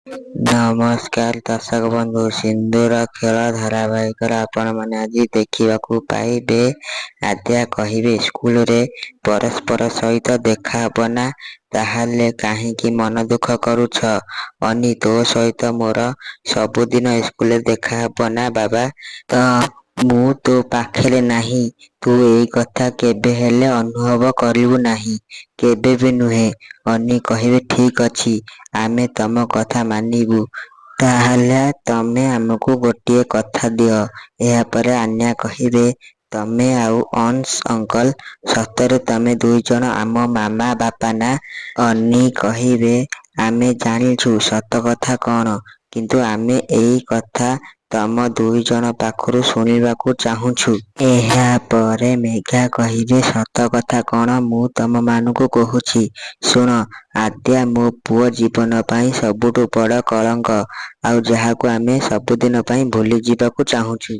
ନମସ୍କାର ଦର୍ଶକ ବନ୍ଧୁ, ସିନ୍ଦୁର ଖେଳ ଧାରାବାହିକରେ ଆପଣମାନେ ଆଜି ଦେଖିବାକୁ ପାଇବେ। ଆଦ୍ୟା କହିବେ, ସ୍କୁଲରେ ପରସ୍ପର ସହିତ ଦେଖା ହବ ନା? ତାହେଲେ କାହିଁକି ମନ ଦୁଃଖ କରୁଛ? ଅନି, ତୋ ସହିତ ମୋର ସବୁଦିନ ସ୍କୁଲରେ ଦେଖା ହବ ନା ବାବା? ତ ମୁଁ ତୋ ପାଖରେ ନାହିଁ, ତୁ ଏଇ କଥା କେବେ ହେଲେ ଅନୁଭବ କରିବୁ ନାହିଁ। କେବେ ବି ନୁହେଁ। ଅନି କହିବେ, ଠିକ୍ ଅଛି, ଆମେ ତମ କଥା ମାନିବୁ। ତାହେଲେ ତମେ ଆମକୁ ଗୋଟିଏ କଥା ଦିଅ। ଏହାପରେ ଆନ୍ୟା କହିବେ, ତମେ ଆଉ ଅଂଶ ଅଙ୍କଲ, ସତରେ ତମେ ଦୁଇଜଣ ଆମ ମାମା ବାପା ନା? ଅନି କହିବେ, ଆମେ ଜାଣିଛୁ ସତ କଥା କ'ଣ, କିନ୍ତୁ ଆମେ ଏଇ କଥା ତମ ଦୁଇଜଣ ପାଖରୁ ଶୁଣିବାକୁ ଚାହୁଁଛୁ। ଏହାପରେ ମେଘା କହିବେ, ସତ କଥା କ'ଣ ମୁଁ ତମମାନଙ୍କୁ କହୁଛି, ଶୁଣ। ଆଦ୍ୟା ମୋ ପୁଅ ଜୀବନ ପାଇଁ ସବୁଠୁ ବଡ଼ କଳଙ୍କ, ଆଉ ଯାହାକୁ ଆମେ ସବୁଦିନ ପାଇଁ ଭୁଲିଯିବାକୁ ଚାହୁଁଛୁ।